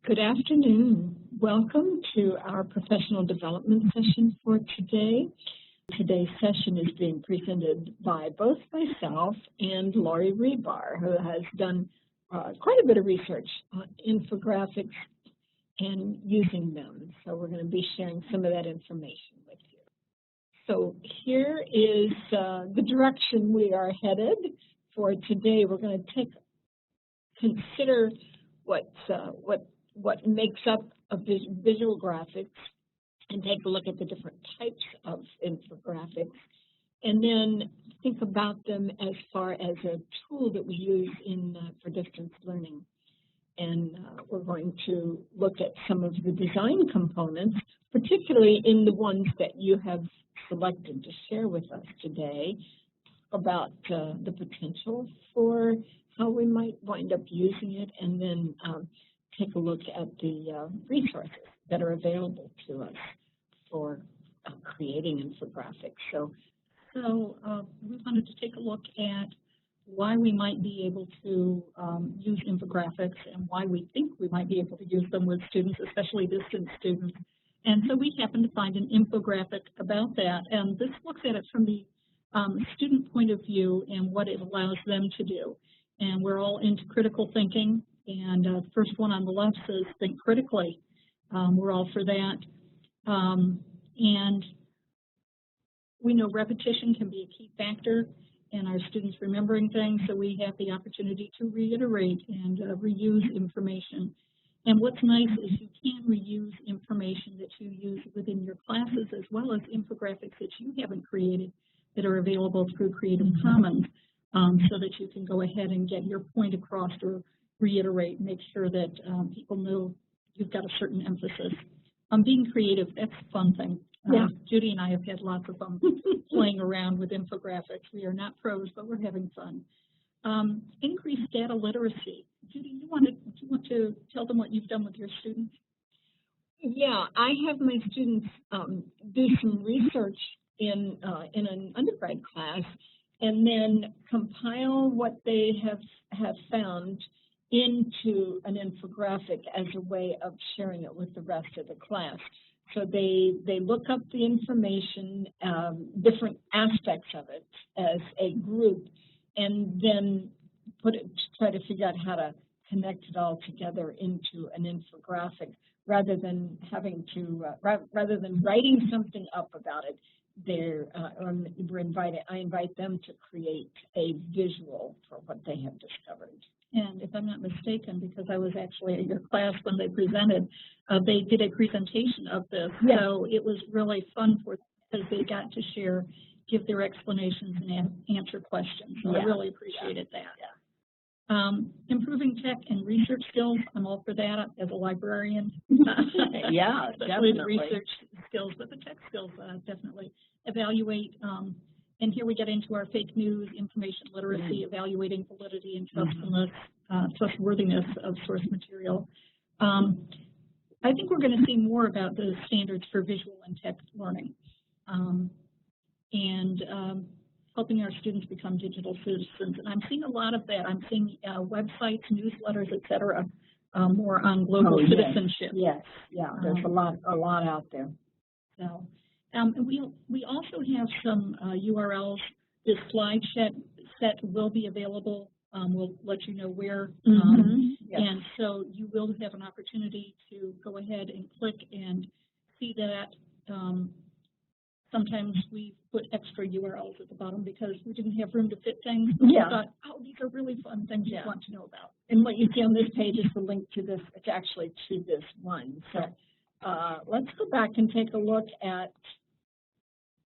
Good afternoon. Welcome to our professional development session for today. Today's session is being presented by both myself and Laurie Rebar, who has done quite a bit of research on infographics and using them. So we're going to be sharing some of that information with you. So here is the direction we are headed for today. We're going to consider what makes up a visual graphics and take a look at the different types of infographics, and then think about them as far as a tool that we use for distance learning. And we're going to look at some of the design components, particularly in the ones that you have selected to share with us today, about the potential for how we might wind up using it, and then take a look at the resources that are available to us for creating infographics. So we wanted to take a look at why we might be able to use infographics and why we think we might be able to use them with students, especially distance students. And so we happened to find an infographic about that, and this looks at it from the student point of view and what it allows them to do. And we're all into critical thinking, and the first one on the left says think critically. We're all for that. And we know repetition can be a key factor in our students remembering things, so we have the opportunity to reiterate and reuse information. And what's nice is you can reuse information that you use within your classes, as well as infographics that you haven't created that are available through Creative Commons, so that you can go ahead and get your point across or reiterate, make sure that people know you've got a certain emphasis. Being creative, that's a fun thing. Yeah. Judy and I have had lots of fun playing around with infographics. We are not pros, but we're having fun. Increased data literacy. Judy, do you want to tell them what you've done with your students? Yeah, I have my students do some research in an undergrad class, and then compile what they have found into an infographic as a way of sharing it with the rest of the class. So they look up the information, different aspects of it as a group, and then try to figure out how to connect it all together into an infographic, rather than having to rather than writing something up about it. I invite them to create a visual for what they have discovered. And if I'm not mistaken, because I was actually at your class when they presented, they did a presentation of this. Yeah. So it was really fun for them because they got to share, give their explanations, and answer questions. So I really appreciated that. Yeah. Improving tech and research skills, I'm all for that as a librarian. Yeah, especially definitely. The research skills, but the tech skills definitely. Evaluate, and here we get into our fake news, information literacy, evaluating validity and trustworthiness of source material. I think we're going to see more about the standards for visual and text learning, and helping our students become digital citizens. And I'm seeing a lot of that. I'm seeing websites, newsletters, et cetera, more on global citizenship. Yes, yeah, there's a lot out there. So, and we also have some URLs. This slide set will be available. We'll let you know where. Yes. And so you will have an opportunity to go ahead and click and see that. Sometimes we put extra URLs at the bottom because we didn't have room to fit things. Yeah. We thought, oh, these are really fun things you want to know about. And what you see on this page is the link to this. It's actually to this one. So let's go back and take a look at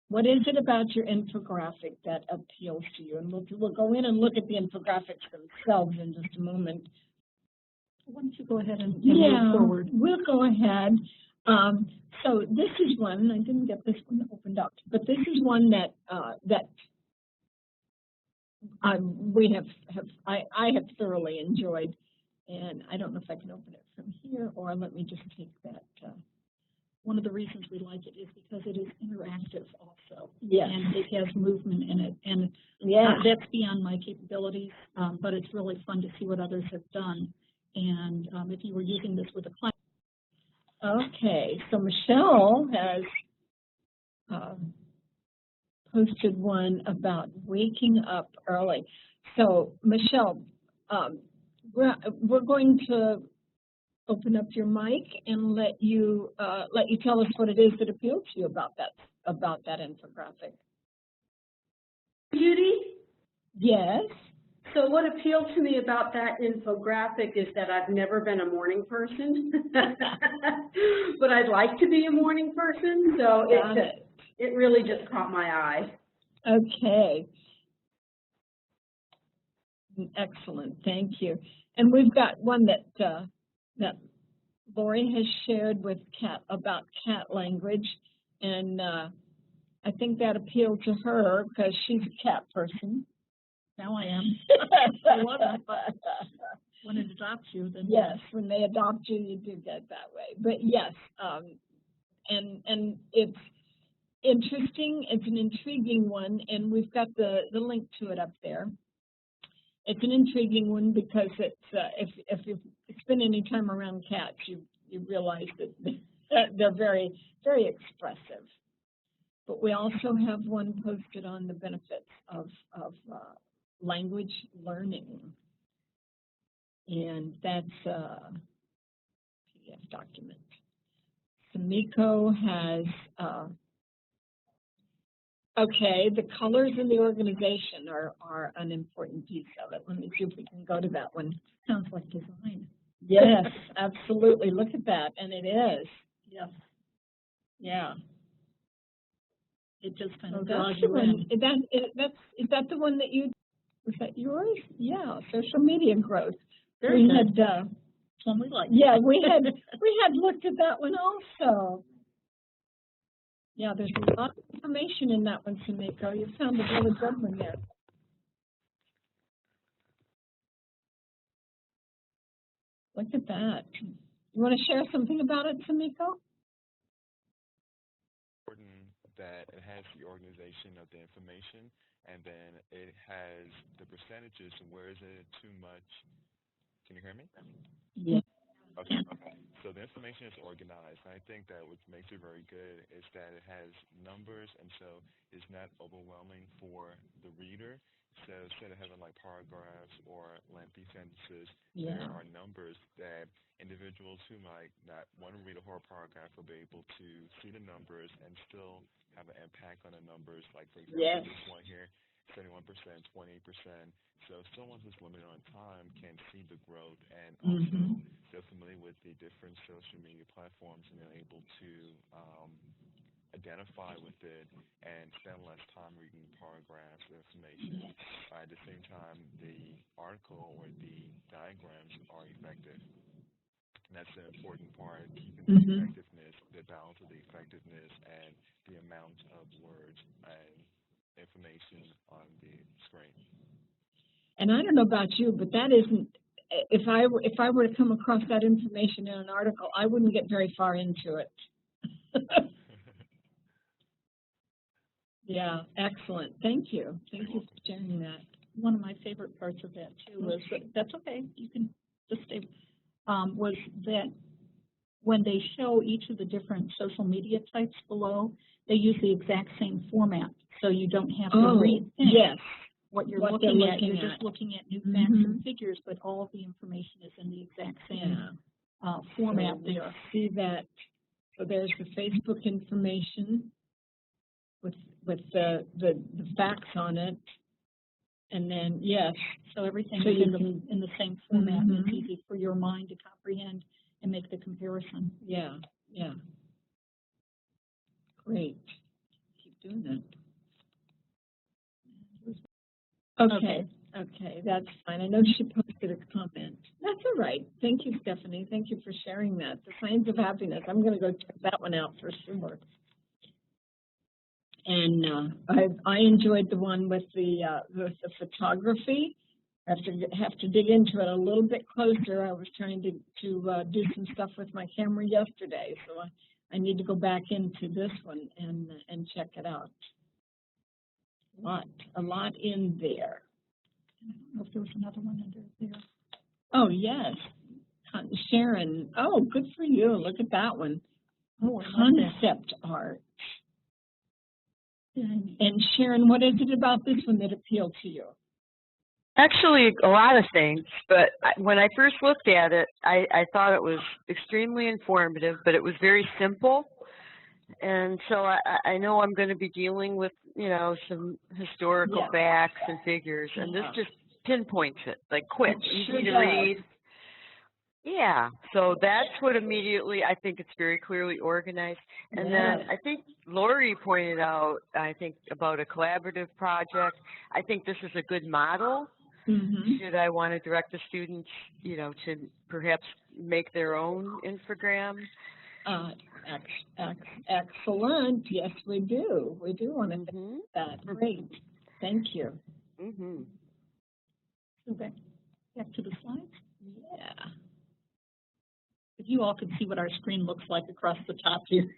what is it about your infographic that appeals to you. And we'll go in and look at the infographics themselves in just a moment. Why don't you go ahead and move forward? We'll go ahead. So this is one, I didn't get this one opened up, but this is one that I have thoroughly enjoyed, and I don't know if I can open it from here, or let me just take that. One of the reasons we like it is because it is interactive also. Yes. And it has movement in it. And that's beyond my capabilities, but it's really fun to see what others have done. and if you were using this with a client. Okay, so Michelle has posted one about waking up early. So Michelle, we're going to open up your mic and let you tell us what it is that appealed to you about that infographic. Judy? Yes. So what appealed to me about that infographic is that I've never been a morning person, but I'd like to be a morning person, so it really just caught my eye. Okay. Excellent, thank you. And we've got one that Lauri has shared with about cat language, and I think that appealed to her because she's a cat person. Now I am. I love it, but when it adopts you, then yes, when they adopt you, you do get that way. But yes, and it's interesting. It's an intriguing one, and we've got the link to it up there. It's an intriguing one because it's if you spend any time around cats, you realize that they're very, very expressive. But we also have one posted on the benefits of language learning, and that's a PDF document. Samiko has, okay, the colors in the organization are an important piece of it. Let me see if we can go to that one. sounds like design. Yes, absolutely. Look at that, and it is. Yes. Yeah. It just kind of That's draws the you one. in. Is that the one that you? Was that yours? Yeah, social media growth. Very good. That's one we like. Yeah, we had looked at that one also. Yeah, there's a lot of information in that one, Samiko. You found a really good one there. Look at that. You want to share something about it, Samiko? That it has the organization of the information, and then it has the percentages and where is it too much. Can you hear me? Yeah. Okay. So the information is organized. And I think that what makes it very good is that it has numbers, and so it's not overwhelming for the reader. So instead of having like paragraphs or lengthy sentences, there are numbers that individuals who might not want to read a whole paragraph will be able to see the numbers and still have an impact on the numbers. Like, for example, this one here, 71%, 28%. So if someone who's limited on time can see the growth, and also they're familiar with the different social media platforms, and they're able to identify with it and spend less time reading paragraphs of information. At the same time, the article or the diagrams are effective. And that's the important part, keeping the effectiveness, the balance of the effectiveness, and the amount of words and information on the screen. And I don't know about you, but that isn't, if I were to come across that information in an article, I wouldn't get very far into it. Yeah, excellent. Thank you. Thank you for sharing that. One of my favorite parts of that, too, was that's okay. You can just stay. Was that when they show each of the different social media types below, they use the exact same format, so you don't have to rethink what you're looking at. You're just looking at new facts and figures, but all of the information is in the exact same format there. See that? So there's the Facebook information with the facts on it, and then so everything is in the same format. And it's easy for your mind to comprehend and make the comparison. Yeah. Great. Keep doing that. Okay, that's fine. I know she posted a comment. That's all right. Thank you, Stephanie. Thank you for sharing that. The Signs of Happiness. I'm going to go check that one out for sure. And I enjoyed the one with the photography. I have to dig into it a little bit closer. I was trying to do some stuff with my camera yesterday, so I need to go back into this one and check it out. A lot in there. I don't know if there was another one under there. Oh, yes. Sharon, oh, good for you. Look at that one. Oh, Concept art. And Sharon, what is it about this one that appealed to you? Actually, a lot of things, but when I first looked at it, I thought it was extremely informative, but it was very simple. And so I know I'm going to be dealing with, some historical facts and figures, and this just pinpoints it, like quick, easy to read. Yeah, so that's what immediately, I think it's very clearly organized. And then I think Lauri pointed out, about a collaborative project. I think this is a good model. Should I want to direct the students, to perhaps make their own infogram? Excellent. Yes, we do. We do want to do that. Great. Thank you. So back to the slides. Yeah. If you all could see what our screen looks like across the top here.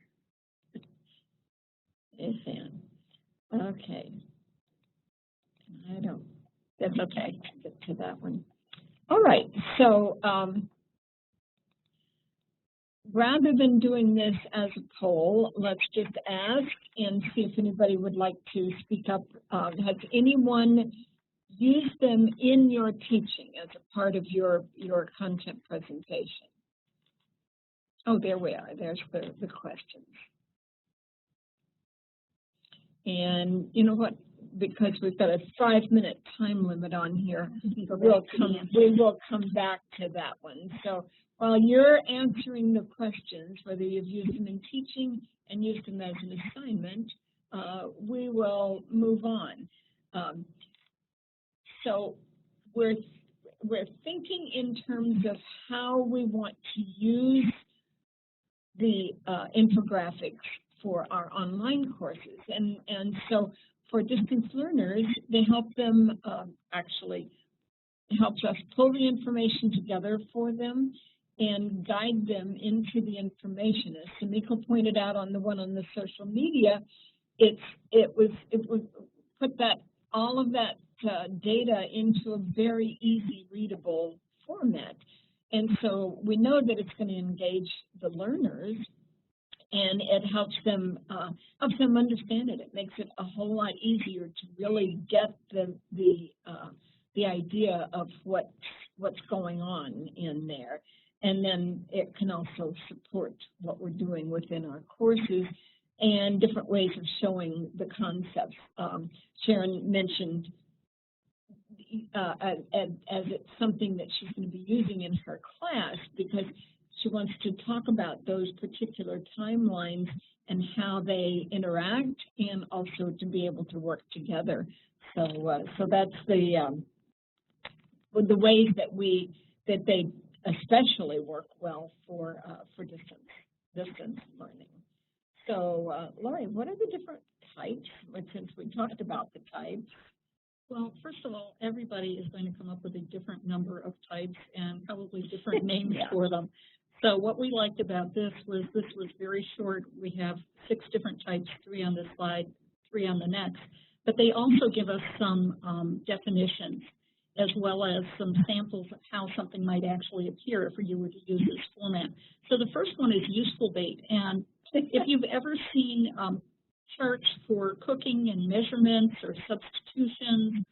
Okay. That's okay. Get to that one. All right. So rather than doing this as a poll, let's just ask and see if anybody would like to speak up. Has anyone used them in your teaching as a part of your content presentation? Oh, there we are. There's the questions. And you know what? Because we've got a 5-minute time limit on here, we will come back to that one. So while you're answering the questions, whether you've used them in teaching and used them as an assignment, we will move on. So we're thinking in terms of how we want to use the infographics for our online courses. And so for distance learners, they help them helps us pull the information together for them and guide them into the information. As Samiko pointed out on the one on the social media, it was put all of that data into a very easy readable format. And so we know that it's going to engage the learners, and it helps them understand it. It makes it a whole lot easier to really get the idea of what's going on in there. And then it can also support what we're doing within our courses and different ways of showing the concepts. Sharon mentioned as it's something that she's going to be using in her class because she wants to talk about those particular timelines and how they interact, and also to be able to work together. So that's the ways that they especially work well for distance learning. So Lauri, what are the different types? Since we talked about the types. Well, first of all, everybody is going to come up with a different number of types and probably different names for them. So what we liked about this was very short. We have 6 different types, 3 on this slide, 3 on the next. But they also give us some definitions as well as some samples of how something might actually appear if you were to use this format. So the first one is useful bait. And if you've ever seen charts for cooking and measurements or substitutions,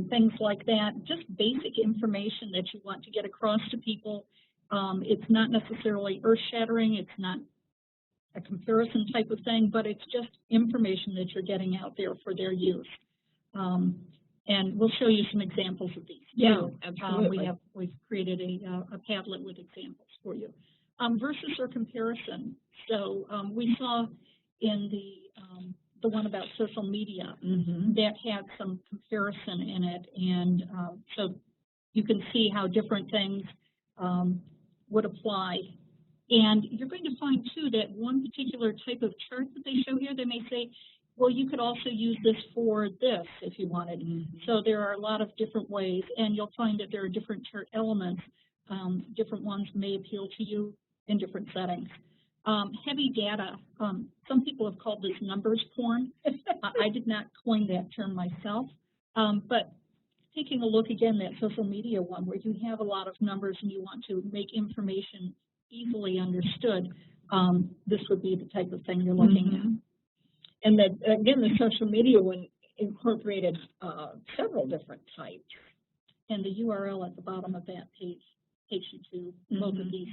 things like that, just basic information that you want to get across to people. It's not necessarily earth-shattering, it's not a comparison type of thing, but it's just information that you're getting out there for their use. And we'll show you some examples of these. Yeah, absolutely. We've created a Padlet with examples for you. Versus or comparison. So we saw in the one about social media that had some comparison in it, and so you can see how different things would apply. And you're going to find too that one particular type of chart that they show here, they may say, well, you could also use this for this if you wanted. So there are a lot of different ways, and you'll find that there are different chart elements. Different ones may appeal to you in different settings. Heavy data, some people have called this numbers porn. I did not coin that term myself, but taking a look again, that social media one, where you have a lot of numbers and you want to make information easily understood, this would be the type of thing you're looking at. And that, again, the social media one incorporated several different types. And the URL at the bottom of that page takes you to both of these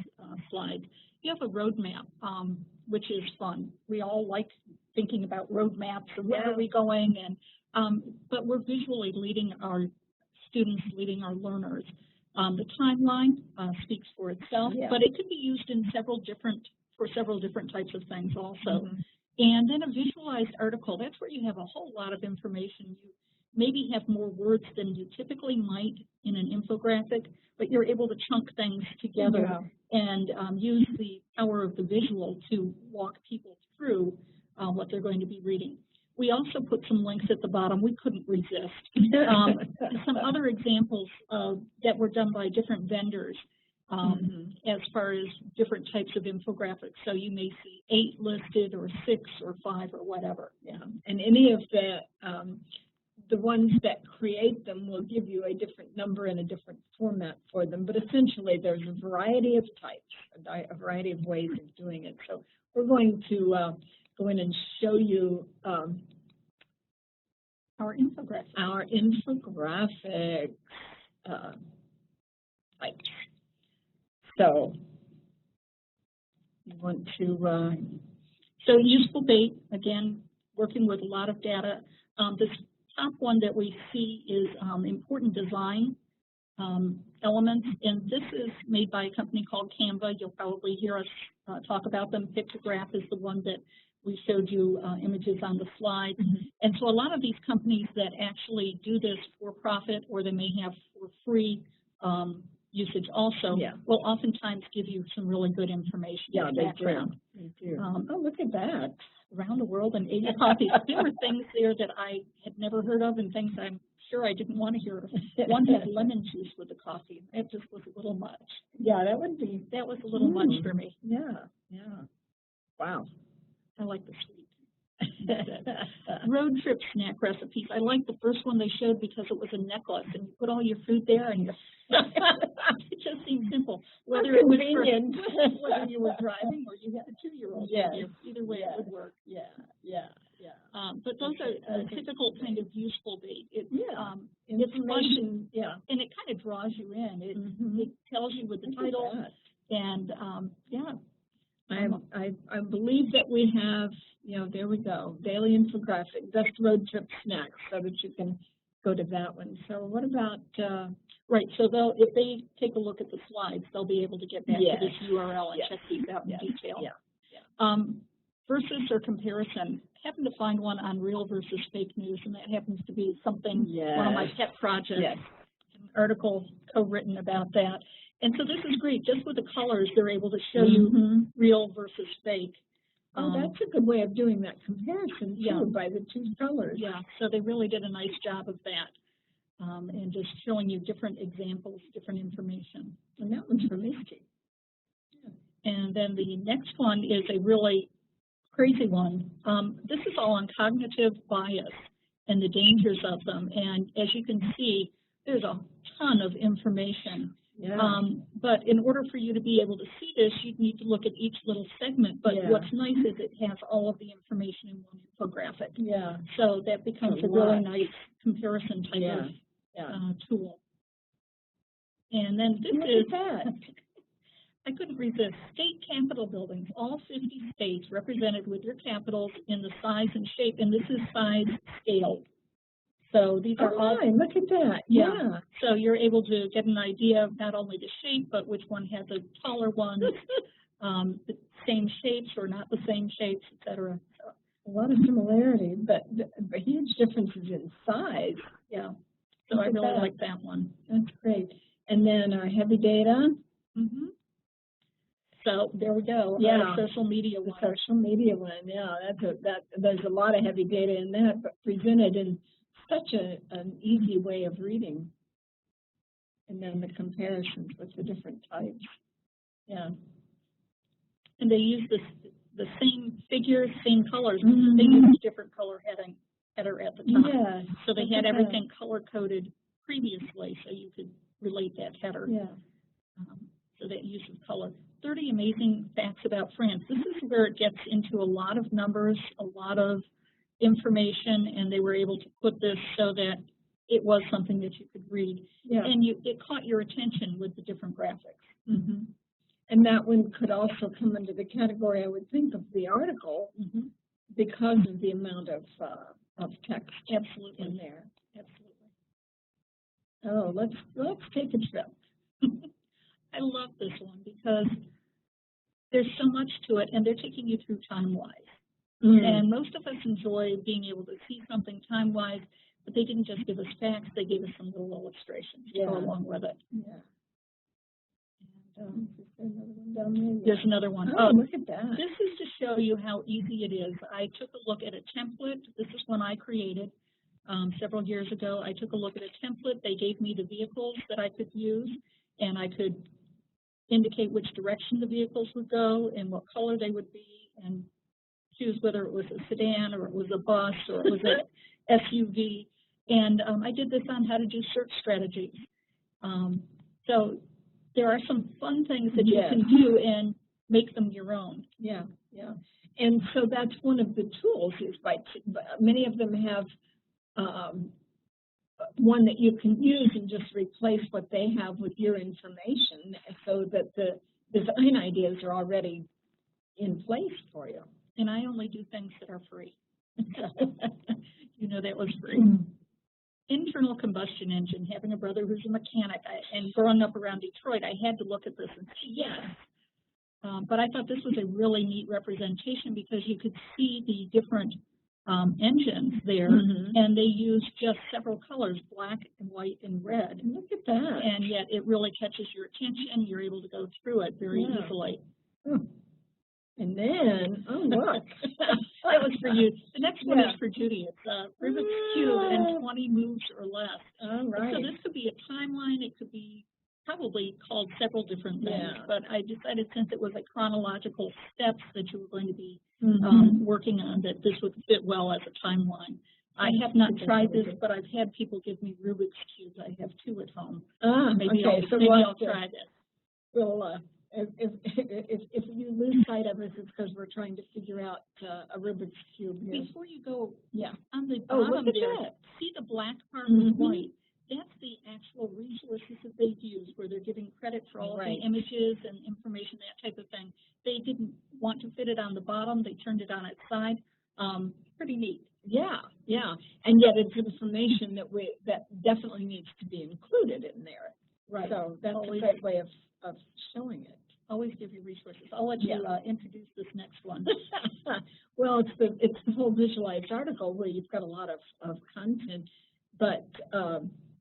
slides. You have a roadmap, which is fun. We all like thinking about roadmaps and where are we going, and but we're visually leading our students, leading our learners. The timeline speaks for itself, but it could be used in several different types of things also. And then a visualized article, that's where you have a whole lot of information. You maybe have more words than you typically might in an infographic, but you're able to chunk things together and use the power of the visual to walk people through what they're going to be reading. We also put some links at the bottom. We couldn't resist. Some other examples that were done by different vendors as far as different types of infographics. So you may see 8 listed or 6 or 5 or whatever. And any of the ones that create them will give you a different number and a different format for them. But essentially, there's a variety of types, a variety of ways of doing it. So we're going to go in and show you our infographic. Our infographic types. So you want to so useful bait, again, working with a lot of data. This top one that we see is important design elements, and this is made by a company called Canva. You'll probably hear us talk about them. Pictograph is the one that we showed you images on the slide. And so a lot of these companies that actually do this for profit, or they may have for free usage also, will oftentimes give you some really good information. They do. Oh, look at that. Around the world in 80 copies. There were things there that I had never heard of and things I'm sure I didn't want to hear of. One had lemon juice with the coffee. It just was a little much. That was a little much for me. Wow. I like the sweet. Road trip snack recipes. I like the first one they showed because it was a necklace and you put all your food there and it just seemed simple. Whether it was whether you were driving or you had a 2-year-old with you, either way it would work. But those are a typical kind of useful bait. It's fun, and it kind of draws you in. It tells you with the title, and I believe that we have, there we go, Daily Infographic, best road trip snacks, so that you can go to that one. So what about, right, so if they take a look at the slides, they'll be able to get back to this URL and check these out in detail. Versus or comparison. I happened to find one on real versus fake news, and that happens to be something, one of my pet projects, an article co-written about that. And so this is great. Just with the colors, they're able to show you real versus fake. Oh, that's a good way of doing that comparison, too, by the 2 colors. So they really did a nice job of that, and just showing you different examples, different information. And that one's from Misty. And then the next one is a really crazy one. This is all on cognitive bias and the dangers of them. And as you can see, there's a ton of information. But in order for you to be able to see this, you'd need to look at each little segment. But what's nice is it has all of the information in one infographic. So that becomes a really nice comparison type of tool. And then this is, I couldn't resist, state capitol buildings, all 50 states represented with your capitals in the size and shape. And this is size scaled. So these are all, look at that. So you're able to get an idea of not only the shape, but which one has a taller one, the same shapes or not the same shapes, et cetera. So a lot of similarity, but huge differences in size. So I really like that one. That's great. And then our heavy data. So there we go. Our social media one. The social media one. There's a lot of heavy data in that, but presented in such an easy way of reading. And then the comparisons with the different types. And they use the same figures, same colors. They use different color header at the top. So they had everything color coded previously, so you could relate that header. Yeah. So that use of color. 30 amazing facts about France. This is where it gets into a lot of numbers, a lot of information, and they were able to put this so that it was something that you could read. Yeah. And it caught your attention with the different graphics. Mm-hmm. And that one could also come into the category, I would think, of the article, Mm-hmm. because of the amount of text Absolutely. in there. Absolutely. Oh, let's take a trip. I love this one because there's so much to it, and they're taking you through time-wise. And most of us enjoy being able to see something time-wise, but they didn't just give us facts, they gave us some little illustrations to go along with it. Yeah. And is there another one down there? There's another one. Oh, look at that. This is to show you how easy it is. I took a look at a template. This is one I created several years ago. I took a look at a template. They gave me the vehicles that I could use, and I could indicate which direction the vehicles would go and what color they would be, and choose whether it was a sedan or it was a bus or it was an SUV. And I did this on how to do search strategies. So there are some fun things that you can do and make them your own. Yeah, yeah. And so that's one of the tools. Is many of them have one that you can use and just replace what they have with your information, so that the design ideas are already in place for you. And I only do things that are free. You know that was free. Internal combustion engine. Having a brother who's a mechanic, and growing up around Detroit, I had to look at this and say, yes. But I thought this was a really neat representation because you could see the different engines there, and they used just several colors, black and white and red. Look at that. And yet it really catches your attention. You're able to go through it very easily. And then, oh, look. That was for you. The next one is for Judy. It's Rubik's Cube and 20 moves or less. All right. So this could be a timeline. It could be probably called several different things. But I decided, since it was a chronological steps that you were going to be working on, that this would fit well as a timeline. I have not tried this, but I've had people give me Rubik's Cubes. I have 2 at home. Maybe I'll try this. Well, if you lose sight of us, it's because we're trying to figure out a Rubik's Cube here. Before you go, on the look bottom at there, that. see the black part with white? That's the actual resources that they use, where they're giving credit for all of the images and information, that type of thing. They didn't want to fit it on the bottom. They turned it on its side. Pretty neat. Yeah, yeah. And yet it's information that definitely needs to be included in there. Right. So that's a great way of showing it. Always give you resources. I'll let you introduce this next one. Well, it's the whole visualized article where you've got a lot of content, but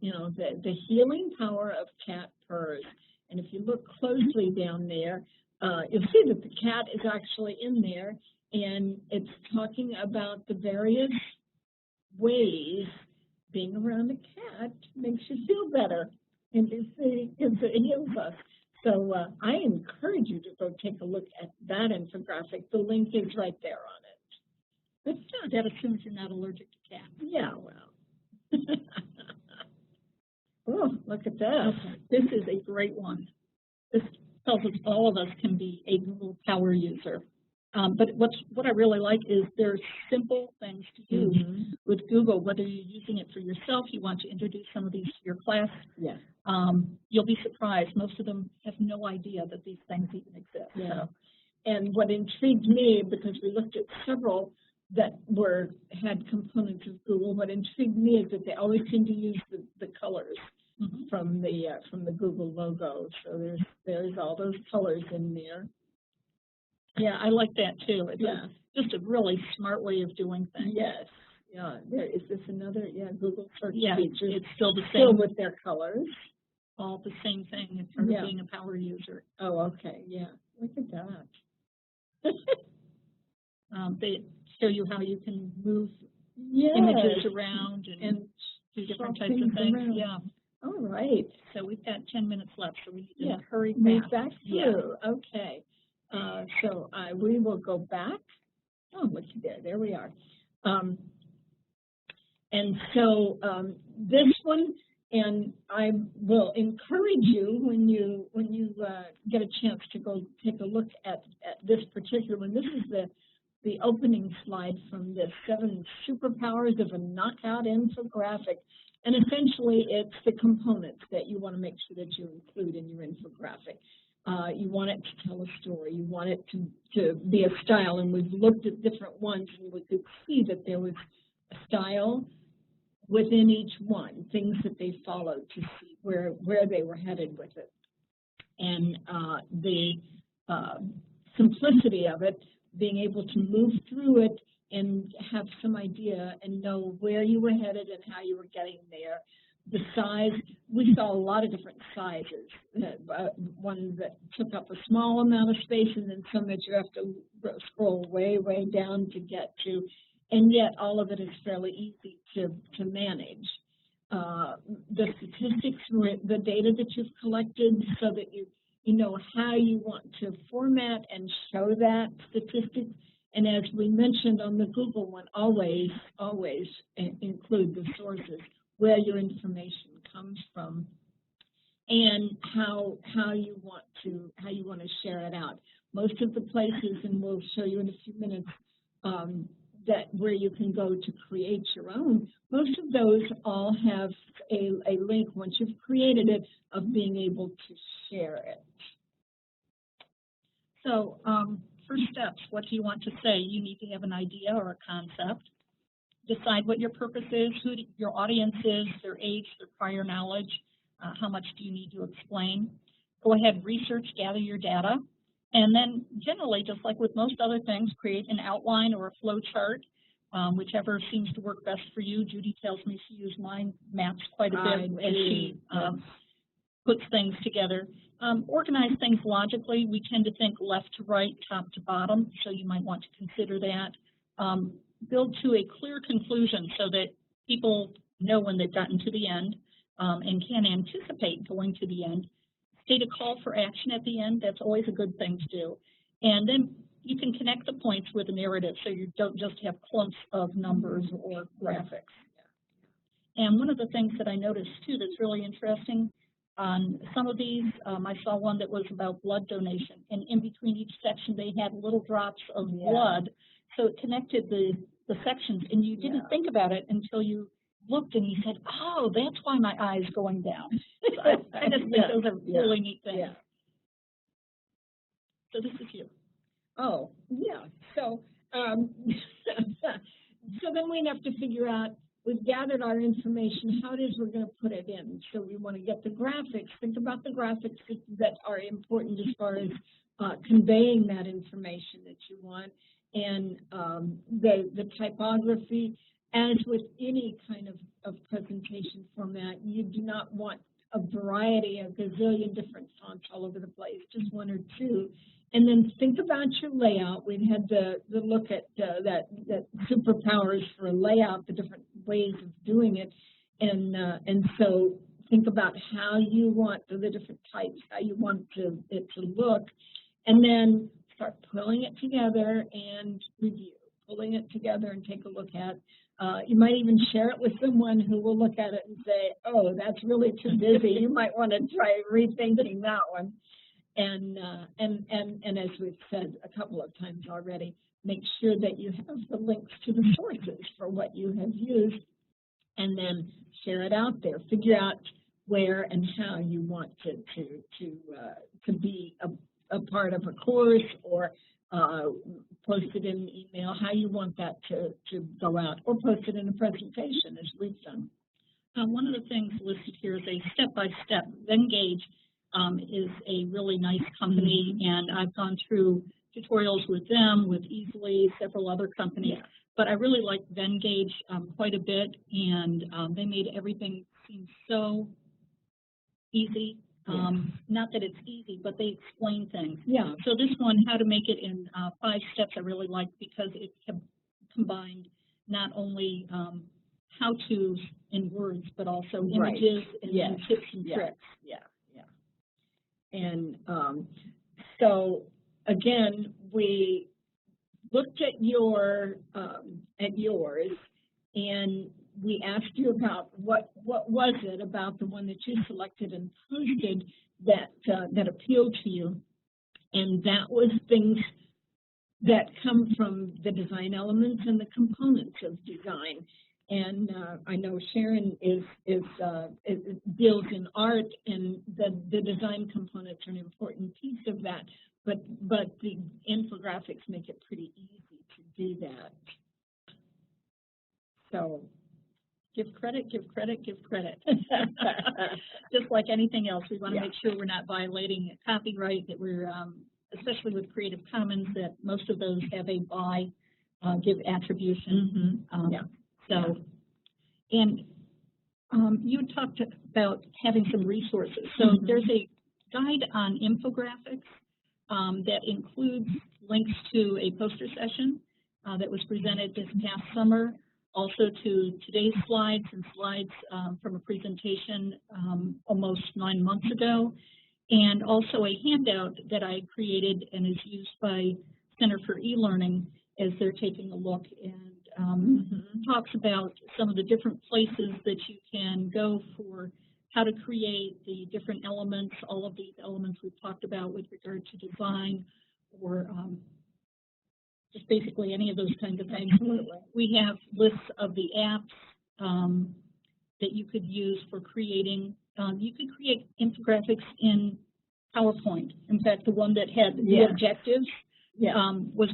you know, the healing power of cat purrs. And if you look closely down there, you'll see that the cat is actually in there, and it's talking about the various ways being around a cat makes you feel better, and it heals us. So I encourage you to go take a look at that infographic. The link is right there on it. That assumes you're not allergic to cats. Yeah, well. Oh, look at that. Okay. This is a great one. This tells us all of us can be a Google Power user. But what I really like is there's simple things to use with Google, whether you're using it for yourself, you want to introduce some of these to your class. Yeah. You'll be surprised. Most of them have no idea that these things even exist. Yeah. So. And what intrigued me, because we looked at several that had components of Google, what intrigued me is that they always seem to use the colors from the Google logo. So there's all those colors in there. Yeah, I like that too. It's just a really smart way of doing things. Yes. Yeah. Is this another? Yeah, Google search features. It's still the same. Still with their colors. All the same thing in terms of being a power user. Oh, okay. Yeah. Look at that. They show you how you can move images around and do different types of things. Around. Yeah. All right. So we've got 10 minutes left, so we need to hurry move fast. back through. Yeah. Okay. So we will go back. Oh, look there. There we are. And so this one And I will encourage you when you get a chance to go take a look at this particular one. This is the opening slide from the 7 superpowers of a knockout infographic. And essentially, it's the components that you want to make sure that you include in your infographic. You want it to tell a story. You want it to be a style. And we've looked at different ones, and we could see that there was a style within each one, things that they followed to see where they were headed with it. And the simplicity of it, being able to move through it and have some idea and know where you were headed and how you were getting there. The size, we saw a lot of different sizes. One that took up a small amount of space, and then some that you have to scroll way, way down to get to. And yet all of it is fairly easy to manage. The statistics, the data that you've collected, so that you know how you want to format and show that statistics. And as we mentioned on the Google one, always include the sources, where your information comes from, and how you want to share it out. Most of the places, and we'll show you in a few minutes, that where you can go to create your own, most of those all have a link once you've created it of being able to share it. So first steps, what do you want to say? You need to have an idea or a concept. Decide what your purpose is, who your audience is, their age, their prior knowledge, how much do you need to explain. Go ahead, research, gather your data. And then generally, just like with most other things, create an outline or a flow chart, whichever seems to work best for you. Judy tells me she uses mind maps quite a bit as she puts things together. Organize things logically. We tend to think left to right, top to bottom, so you might want to consider that. Build to a clear conclusion so that people know when they've gotten to the end and can anticipate going to the end. State a call for action at the end. That's always a good thing to do. And then you can connect the points with a narrative so you don't just have clumps of numbers or graphics. And one of the things that I noticed, too, that's really interesting, on some of these, I saw one that was about blood donation. And in between each section, they had little drops of blood. So it connected the sections. And you didn't think about it until you looked and you said, oh, that's why my eye is going down. So I just think those are really neat things. Yeah. So this is you. Oh, yeah. So, so then we have to figure out, we've gathered our information, how it is we're going to put it in. So we want to get the graphics. Think about the graphics that are important as far as conveying that information that you want. And the typography, as with any kind of presentation format, you do not want a variety, a gazillion different fonts all over the place, just one or two. And then think about your layout. We've had the look at that superpowers for layout, the different ways of doing it. And so think about how you want the different types, how you want it to look. And then start pulling it together and review, pulling it together and take a look at. You might even share it with someone who will look at it and say, oh, that's really too busy. You might want to try rethinking that one. And as we've said a couple of times already, make sure that you have the links to the sources for what you have used, and then share it out there. Figure out where and how you want to be a part of a course, or post it in an email, how you want that to go out, or post it in a presentation as we've done. One of the things listed here is a step-by-step. Vengage is a really nice company, and I've gone through tutorials with them, with Easily, several other companies. Yeah. But I really like Vengage quite a bit, and they made everything seem so easy. Not that it's easy, but they explain things. Yeah. So this one, how to make it in 5 steps, I really like, because it combined not only how-tos in words, but also images and tips and tricks. Yeah. And so again, we looked at yours, and we asked you about what what was it about the one that you selected and posted that appealed to you? And that was things that come from the design elements and the components of design. And I know Sharon deals in art, and the design components are an important piece of that. But the infographics make it pretty easy to do that. So give credit, give credit, give credit. Just like anything else, we want to make sure we're not violating copyright, that we're, especially with Creative Commons, that most of those have a by, give attribution. So, and you talked about having some resources. So there's a guide on infographics that includes links to a poster session that was presented this past summer, also to today's slides and slides from a presentation almost 9 months ago, and also a handout that I created and is used by Center for E-Learning as they're taking a look, and talks about some of the different places that you can go for how to create the different elements, all of these elements we've talked about with regard to design, or just basically any of those kinds of things. We have lists of the apps that you could use for creating. You could create infographics in PowerPoint. In fact, the one that had the objectives was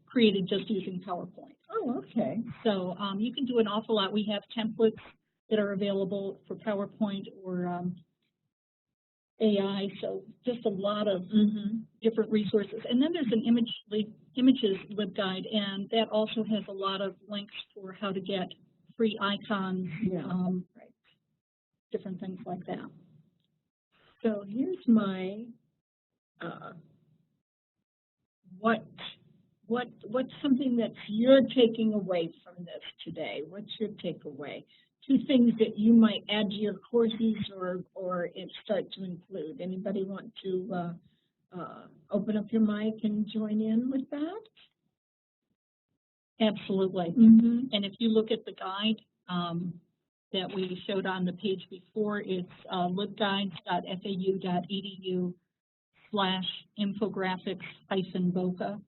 created just using PowerPoint. Oh, okay. So you can do an awful lot. We have templates that are available for PowerPoint or AI, so just a lot of different resources. And then there's an images LibGuide, and that also has a lot of links for how to get free icons, different things like that. So here's my what's something that you're taking away from this today? What's your takeaway? 2 things that you might add to your courses or start to include. Anybody want to open up your mic and join in with that? Absolutely. And if you look at the guide that we showed on the page before, it's libguides.fau.edu/infographics-boca.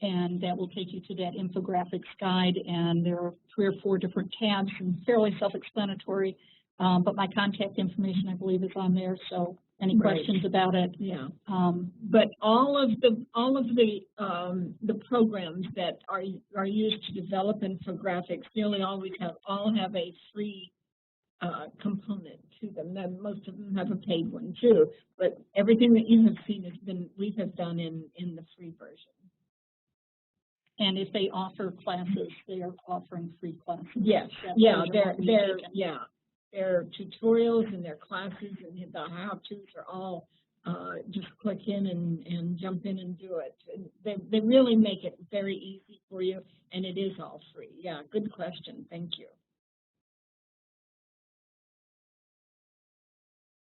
And that will take you to that infographics guide, and there are 3 or 4 different tabs, and fairly self-explanatory. But my contact information, I believe, is on there. So any questions about it? Yeah. But all of the programs that are used to develop infographics nearly always all have a free component to them. Then most of them have a paid one too. But everything that you have seen we have done in the free version. And if they offer classes, they are offering free classes. Yes, their tutorials and their classes and the how-tos are all just click in and jump in and do it. They really make it very easy for you, and it is all free. Yeah, good question. Thank you.